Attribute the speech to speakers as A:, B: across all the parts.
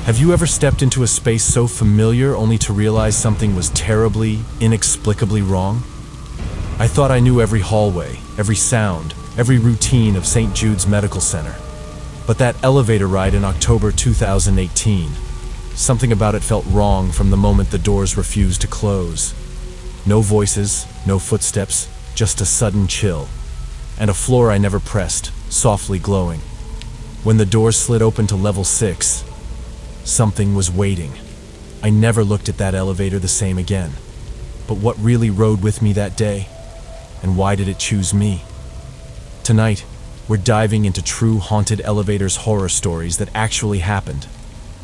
A: Have you ever stepped into a space so familiar only to realize something was terribly, inexplicably wrong? I thought I knew every hallway, every sound, every routine of St. Jude's Medical Center. But that elevator ride in October 2018, something about it felt wrong from the moment the doors refused to close. No voices, no footsteps, just a sudden chill. And a floor I never pressed, softly glowing. When the doors slid open to level 6, something was waiting. I never looked at that elevator the same again. But what really rode with me that day? And why did it choose me? Tonight, we're diving into true haunted elevators horror stories that actually happened.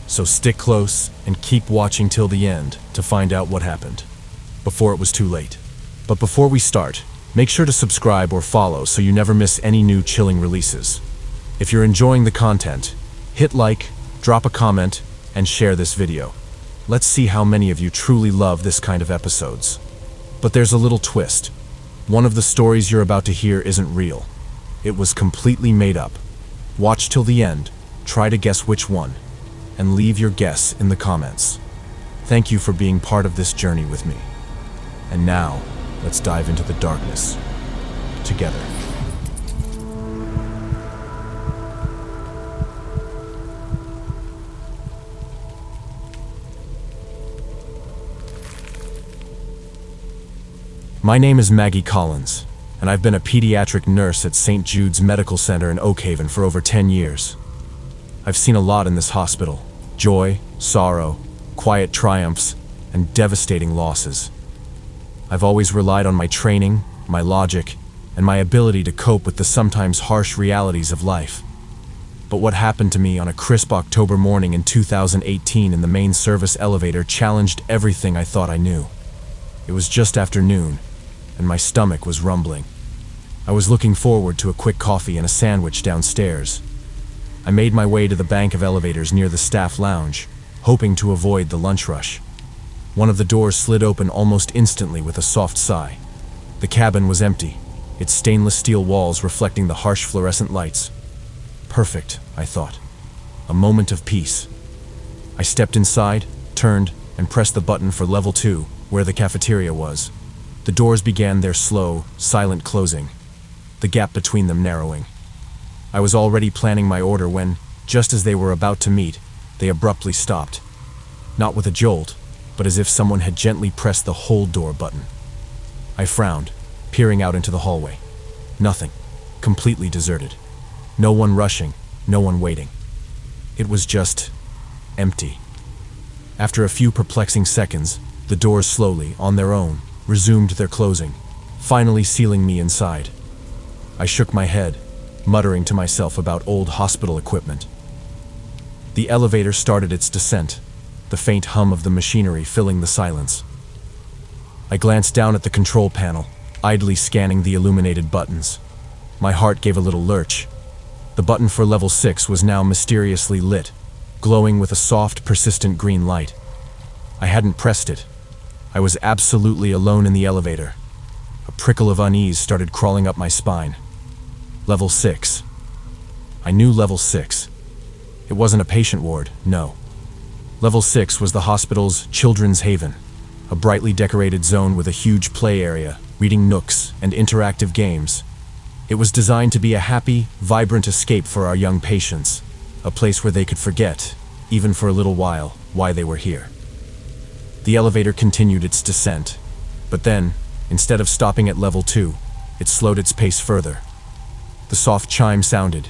A: So stick close and keep watching till the end to find out what happened, before it was too late. But before we start, make sure to subscribe or follow so you never miss any new chilling releases. If you're enjoying the content, hit like, drop a comment, and share this video. Let's see how many of you truly love this kind of episodes. But there's a little twist. One of the stories you're about to hear isn't real. It was completely made up. Watch till the end, try to guess which one, and leave your guess in the comments. Thank you for being part of this journey with me. And now, let's dive into the darkness together. My name is Maggie Collins, and I've been a pediatric nurse at St. Jude's Medical Center in Oak Haven for over 10 years. I've seen a lot in this hospital: joy, sorrow, quiet triumphs, and devastating losses. I've always relied on my training, my logic, and my ability to cope with the sometimes harsh realities of life. But what happened to me on a crisp October morning in 2018 in the main service elevator challenged everything I thought I knew. It was just after noon, and my stomach was rumbling. I was looking forward to a quick coffee and a sandwich downstairs. I made my way to the bank of elevators near the staff lounge, hoping to avoid the lunch rush. One of the doors slid open almost instantly with a soft sigh. The cabin was empty, its stainless steel walls reflecting the harsh fluorescent lights. Perfect, I thought. A moment of peace. I stepped inside, turned, and pressed the button for level 2, where the cafeteria was. The doors began their slow, silent closing, the gap between them narrowing. I was already planning my order when, just as they were about to meet, they abruptly stopped. Not with a jolt, but as if someone had gently pressed the hold door button. I frowned, peering out into the hallway. Nothing. Completely deserted. No one rushing, no one waiting. It was just empty. After a few perplexing seconds, the doors slowly, on their own, resumed their closing, finally sealing me inside. I shook my head, muttering to myself about old hospital equipment. The elevator started its descent, the faint hum of the machinery filling the silence. I glanced down at the control panel, idly scanning the illuminated buttons. My heart gave a little lurch. The button for level 6 was now mysteriously lit, glowing with a soft, persistent green light. I hadn't pressed it. I was absolutely alone in the elevator. A prickle of unease started crawling up my spine. Level 6. I knew level 6. It wasn't a patient ward, no. Level 6 was the hospital's children's haven, a brightly decorated zone with a huge play area, reading nooks, and interactive games. It was designed to be a happy, vibrant escape for our young patients, a place where they could forget, even for a little while, why they were here. The elevator continued its descent, but then, instead of stopping at level 2, it slowed its pace further. The soft chime sounded,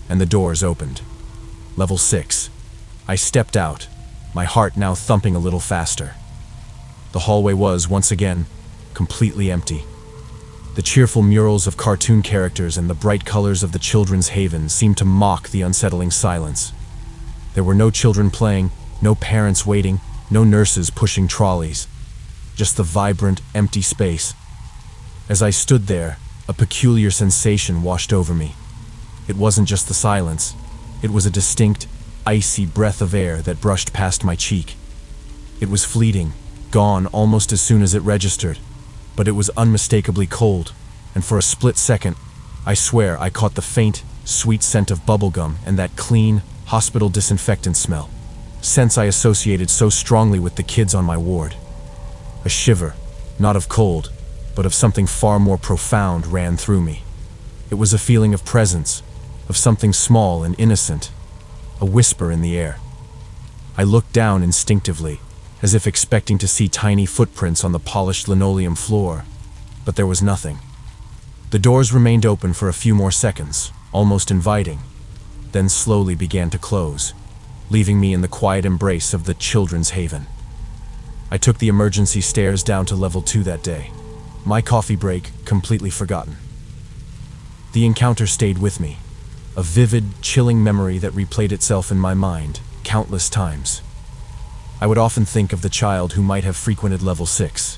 A: and the doors opened. Level 6. I stepped out, my heart now thumping a little faster. The hallway was, once again, completely empty. The cheerful murals of cartoon characters and the bright colors of the children's haven seemed to mock the unsettling silence. There were no children playing, no parents waiting, no nurses pushing trolleys. Just the vibrant, empty space. As I stood there, a peculiar sensation washed over me. It wasn't just the silence. It was a distinct, icy breath of air that brushed past my cheek. It was fleeting, gone almost as soon as it registered, but it was unmistakably cold, and for a split second, I swear I caught the faint, sweet scent of bubblegum and that clean, hospital disinfectant smell. scents I associated so strongly with the kids on my ward. A shiver, not of cold, but of something far more profound, ran through me. It was a feeling of presence, of something small and innocent, a whisper in the air. I looked down instinctively, as if expecting to see tiny footprints on the polished linoleum floor, but there was nothing. The doors remained open for a few more seconds, almost inviting, then slowly began to close, leaving me in the quiet embrace of the children's haven. I took the emergency stairs down to level 2 that day, my coffee break completely forgotten. The encounter stayed with me, a vivid, chilling memory that replayed itself in my mind countless times. I would often think of the child who might have frequented level 6,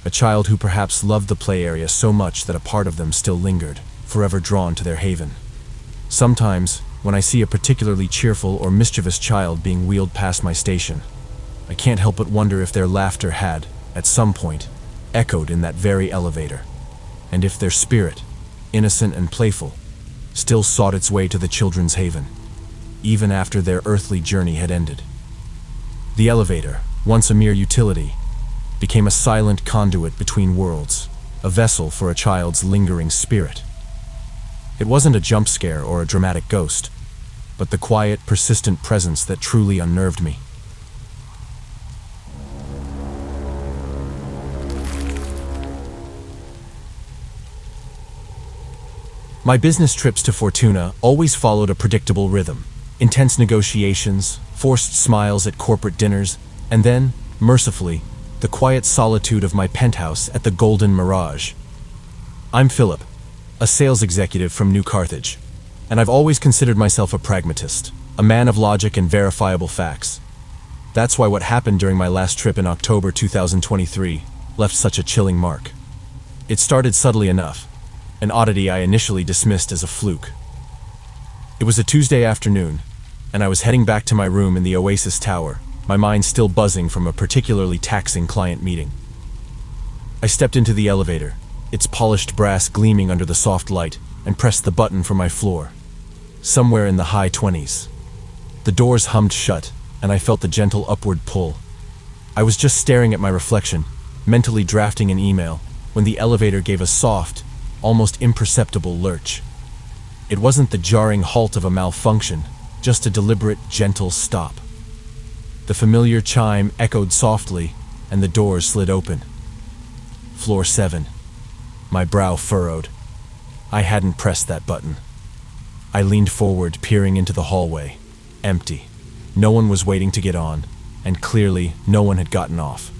A: a child who perhaps loved the play area so much that a part of them still lingered, forever drawn to their haven. Sometimes, when I see a particularly cheerful or mischievous child being wheeled past my station, I can't help but wonder if their laughter had, at some point, echoed in that very elevator, and if their spirit, innocent and playful, still sought its way to the children's haven, even after their earthly journey had ended. The elevator, once a mere utility, became a silent conduit between worlds, a vessel for a child's lingering spirit. It wasn't a jump scare or a dramatic ghost, but the quiet, persistent presence that truly unnerved me. My business trips to Fortuna always followed a predictable rhythm: intense negotiations, forced smiles at corporate dinners, and then, mercifully, the quiet solitude of my penthouse at the Golden Mirage. I'm Philip, a sales executive from New Carthage, and I've always considered myself a pragmatist, a man of logic and verifiable facts. That's why what happened during my last trip in October 2023 left such a chilling mark. It started subtly enough, an oddity I initially dismissed as a fluke. It was a Tuesday afternoon, and I was heading back to my room in the Oasis Tower, my mind still buzzing from a particularly taxing client meeting. I stepped into the elevator, its polished brass gleaming under the soft light, and pressed the button for my floor. Somewhere in the high 20s. The doors hummed shut, and I felt the gentle upward pull. I was just staring at my reflection, mentally drafting an email, when the elevator gave a soft, almost imperceptible lurch. It wasn't the jarring halt of a malfunction, just a deliberate, gentle stop. The familiar chime echoed softly, and the doors slid open. Floor 7. My brow furrowed. I hadn't pressed that button. I leaned forward, peering into the hallway. Empty. No one was waiting to get on, and clearly no one had gotten off.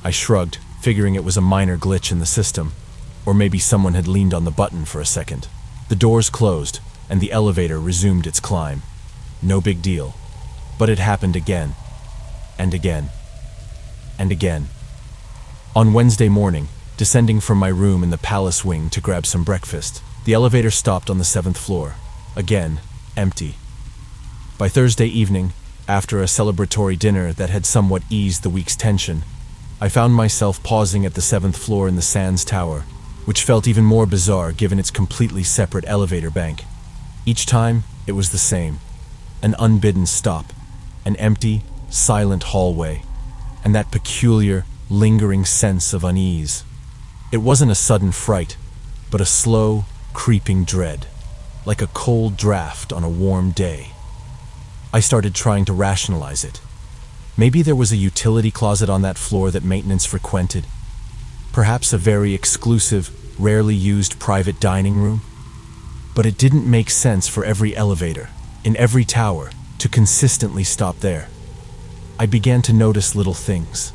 A: I shrugged, figuring it was a minor glitch in the system, or maybe someone had leaned on the button for a second. The doors closed, and the elevator resumed its climb. No big deal. But it happened again, and again, and again. On Wednesday morning, descending from my room in the palace wing to grab some breakfast, the elevator stopped on the 7th floor. Again, empty. By Thursday evening, after a celebratory dinner that had somewhat eased the week's tension, I found myself pausing at the 7th floor in the Sands Tower, which felt even more bizarre given its completely separate elevator bank. Each time, it was the same. An unbidden stop, an empty, silent hallway, and that peculiar, lingering sense of unease. It wasn't a sudden fright, but a slow, creeping dread, like a cold draft on a warm day. I started trying to rationalize it. Maybe there was a utility closet on that floor that maintenance frequented. Perhaps a very exclusive, rarely used private dining room. But it didn't make sense for every elevator, in every tower, to consistently stop there. I began to notice little things.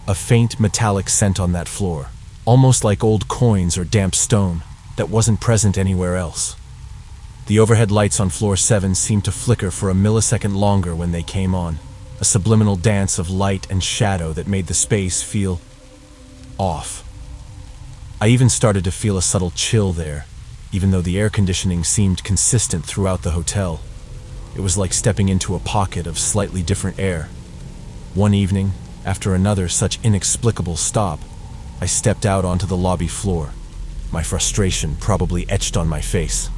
A: A faint metallic scent on that floor, almost like old coins or damp stone, that wasn't present anywhere else. The overhead lights on floor 7 seemed to flicker for a millisecond longer when they came on, a subliminal dance of light and shadow that made the space feel off. I even started to feel a subtle chill there, even though the air conditioning seemed consistent throughout the hotel. It was like stepping into a pocket of slightly different air. One evening, after another such inexplicable stop, I stepped out onto the lobby floor, my frustration probably etched on my face.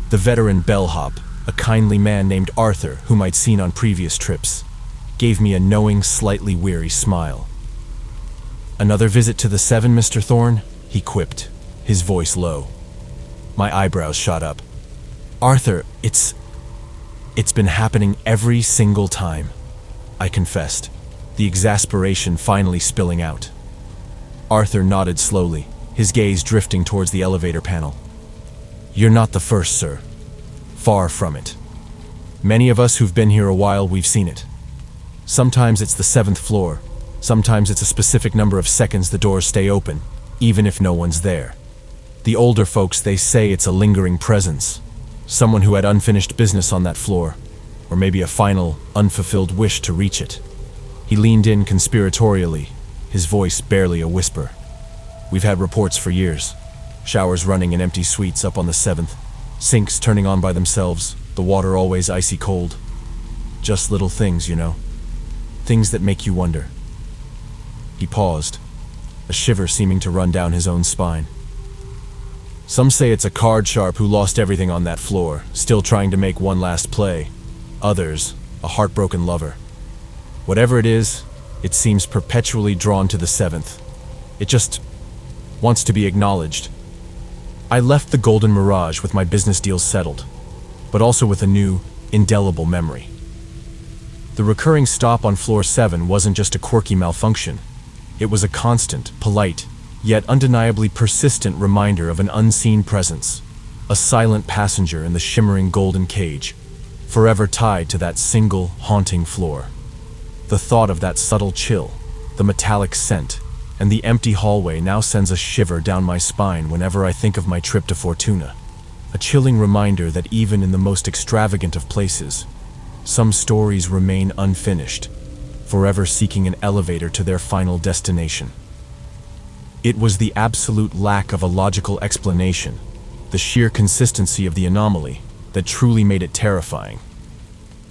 A: The veteran bellhop, a kindly man named Arthur, whom I'd seen on previous trips, gave me a knowing, slightly weary smile. "Another visit to the 7, Mr. Thorne?" he quipped, his voice low. My eyebrows shot up. "Arthur, it's been happening every single time," I confessed, the exasperation finally spilling out. Arthur nodded slowly, his gaze drifting towards the elevator panel. "You're not the first, sir. Far from it. Many of us who've been here a while, we've seen it. Sometimes it's the 7th floor. Sometimes it's a specific number of seconds the doors stay open, even if no one's there. The older folks, they say it's a lingering presence. Someone who had unfinished business on that floor, or maybe a final, unfulfilled wish to reach it." He leaned in conspiratorially, his voice barely a whisper. "We've had reports for years. Showers running in empty suites up on the 7th, sinks turning on by themselves, the water always icy cold. Just little things, you know. Things that make you wonder." He paused, a shiver seeming to run down his own spine. "Some say it's a card sharp who lost everything on that floor, still trying to make one last play. Others, a heartbroken lover. Whatever it is, it seems perpetually drawn to the 7th. It just wants to be acknowledged." I left the Golden Mirage with my business deals settled, but also with a new, indelible memory. The recurring stop on floor 7 wasn't just a quirky malfunction. It was a constant, polite, yet undeniably persistent reminder of an unseen presence, a silent passenger in the shimmering golden cage, forever tied to that single, haunting floor. The thought of that subtle chill, the metallic scent, and the empty hallway now sends a shiver down my spine whenever I think of my trip to Fortuna. A chilling reminder that even in the most extravagant of places, some stories remain unfinished, forever seeking an elevator to their final destination. It was the absolute lack of a logical explanation, the sheer consistency of the anomaly, that truly made it terrifying.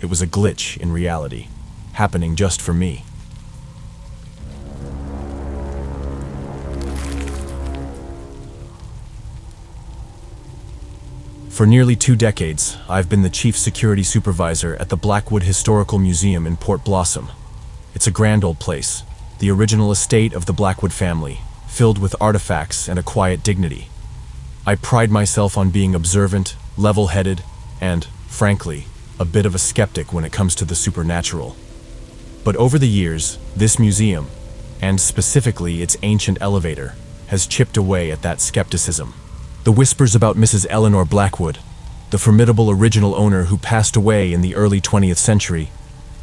A: It was a glitch in reality, happening just for me. For nearly 2 decades, I've been the chief security supervisor at the Blackwood Historical Museum in Port Blossom. It's a grand old place, the original estate of the Blackwood family, filled with artifacts and a quiet dignity. I pride myself on being observant, level-headed, and, frankly, a bit of a skeptic when it comes to the supernatural. But over the years, this museum, and specifically its ancient elevator, has chipped away at that skepticism. The whispers about Mrs. Eleanor Blackwood, the formidable original owner who passed away in the early 20th century,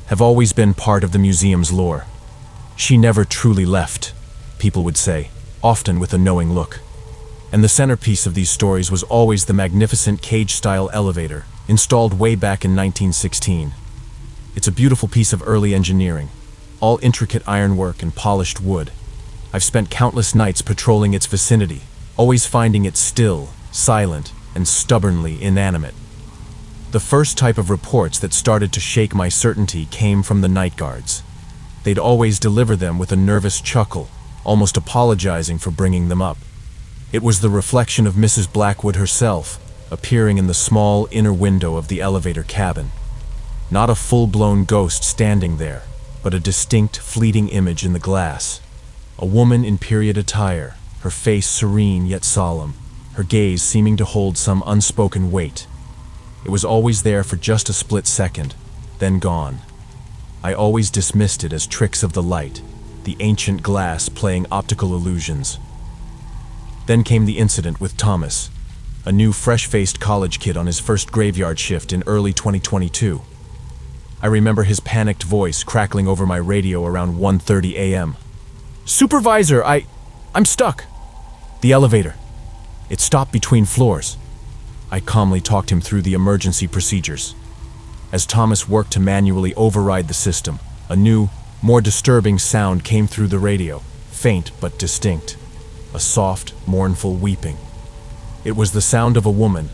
A: have always been part of the museum's lore. She never truly left, people would say, often with a knowing look. And the centerpiece of these stories was always the magnificent cage-style elevator, installed way back in 1916. It's a beautiful piece of early engineering, all intricate ironwork and polished wood. I've spent countless nights patrolling its vicinity, always finding it still, silent, and stubbornly inanimate. The first type of reports that started to shake my certainty came from the night guards. They'd always deliver them with a nervous chuckle, almost apologizing for bringing them up. It was the reflection of Mrs. Blackwood herself, appearing in the small inner window of the elevator cabin. Not a full-blown ghost standing there, but a distinct, fleeting image in the glass. A woman in period attire, her face serene yet solemn, her gaze seeming to hold some unspoken weight. It was always there for just a split second, then gone. I always dismissed it as tricks of the light, the ancient glass playing optical illusions. Then came the incident with Thomas, a new fresh-faced college kid on his first graveyard shift in early 2022. I remember his panicked voice crackling over my radio around 1:30 a.m. "Supervisor, I'm stuck. The elevator. It stopped between floors." I calmly talked him through the emergency procedures. As Thomas worked to manually override the system, a new, more disturbing sound came through the radio, faint but distinct. A soft, mournful weeping. It was the sound of a woman,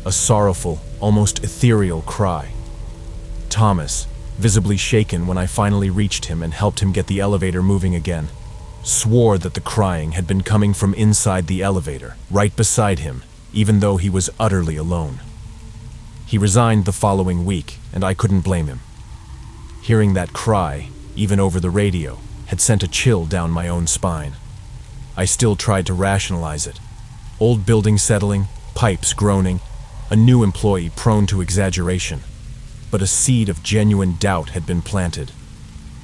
A: a sorrowful, almost ethereal cry. Thomas, visibly shaken when I finally reached him and helped him get the elevator moving again, swore that the crying had been coming from inside the elevator, right beside him, even though he was utterly alone. He resigned the following week, and I couldn't blame him. Hearing that cry, even over the radio, had sent a chill down my own spine. I still tried to rationalize it. Old building settling, pipes groaning, a new employee prone to exaggeration. But a seed of genuine doubt had been planted.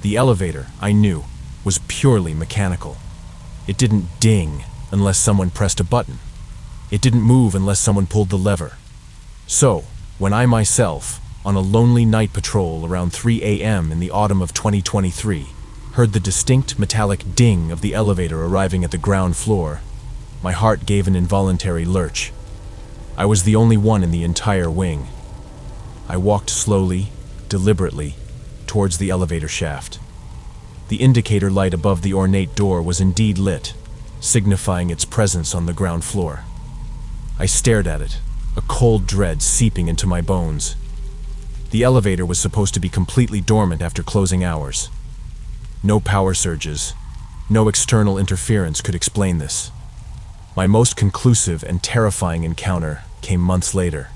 A: The elevator, I knew, was purely mechanical. It didn't ding unless someone pressed a button. It didn't move unless someone pulled the lever. So, when I myself, on a lonely night patrol around 3 a.m. in the autumn of 2023, heard the distinct metallic ding of the elevator arriving at the ground floor, my heart gave an involuntary lurch. I was the only one in the entire wing. I walked slowly, deliberately, towards the elevator shaft. The indicator light above the ornate door was indeed lit, signifying its presence on the ground floor. I stared at it, a cold dread seeping into my bones. The elevator was supposed to be completely dormant after closing hours. No power surges, no external interference could explain this. My most conclusive and terrifying encounter came months later.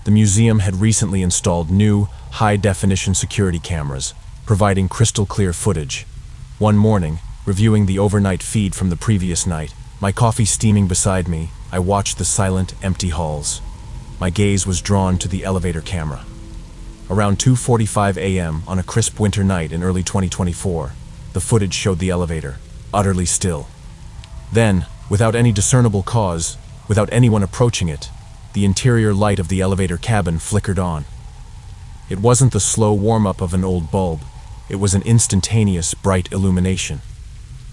A: The museum had recently installed new, high-definition security cameras, providing crystal-clear footage. One morning, reviewing the overnight feed from the previous night, my coffee steaming beside me, I watched the silent, empty halls. My gaze was drawn to the elevator camera. Around 2:45 a.m. on a crisp winter night in early 2024, the footage showed the elevator, utterly still. Then, without any discernible cause, without anyone approaching it, the interior light of the elevator cabin flickered on. It wasn't the slow warm-up of an old bulb. It was an instantaneous, bright illumination.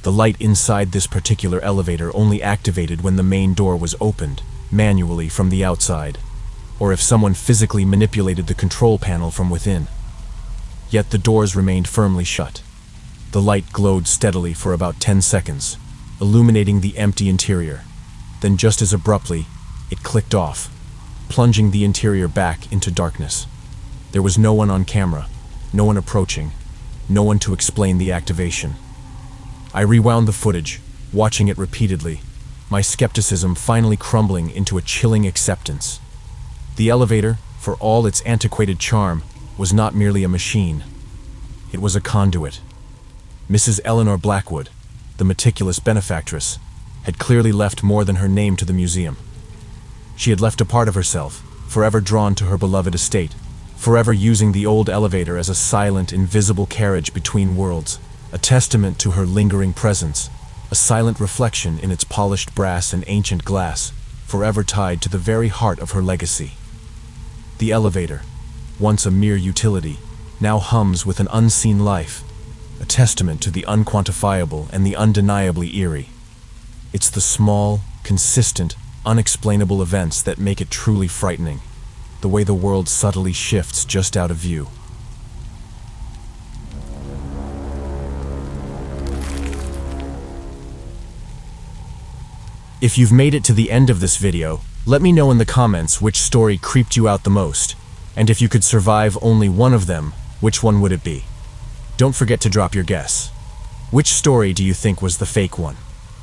A: The light inside this particular elevator only activated when the main door was opened, manually from the outside, or if someone physically manipulated the control panel from within. Yet the doors remained firmly shut. The light glowed steadily for about 10 seconds, illuminating the empty interior. Then just as abruptly, it clicked off, plunging the interior back into darkness. There was no one on camera, no one approaching, no one to explain the activation. I rewound the footage, watching it repeatedly, my skepticism finally crumbling into a chilling acceptance. The elevator, for all its antiquated charm, was not merely a machine. It was a conduit. Mrs. Eleanor Blackwood, the meticulous benefactress, had clearly left more than her name to the museum. She had left a part of herself, forever drawn to her beloved estate, forever using the old elevator as a silent, invisible carriage between worlds, a testament to her lingering presence, a silent reflection in its polished brass and ancient glass, forever tied to the very heart of her legacy. The elevator, once a mere utility, now hums with an unseen life, a testament to the unquantifiable and the undeniably eerie. It's the small, consistent, unexplainable events that make it truly frightening, the way the world subtly shifts just out of view. If you've made it to the end of this video, let me know in the comments which story creeped you out the most, and if you could survive only one of them, which one would it be? Don't forget to drop your guess. Which story do you think was the fake one?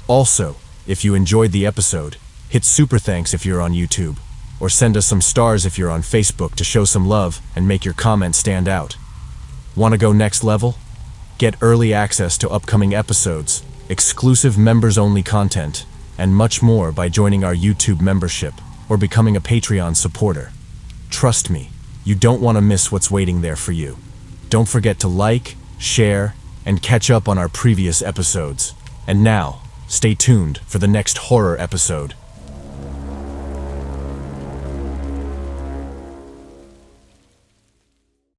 A: Also, if you enjoyed the episode, hit super thanks if you're on YouTube, or send us some stars if you're on Facebook to show some love and make your comments stand out. Want to go next level? Get early access to upcoming episodes, exclusive members-only content, and much more by joining our YouTube membership or becoming a Patreon supporter. Trust me, you don't want to miss what's waiting there for you. Don't forget to like, share, and catch up on our previous episodes. And now, stay tuned for the next horror episode.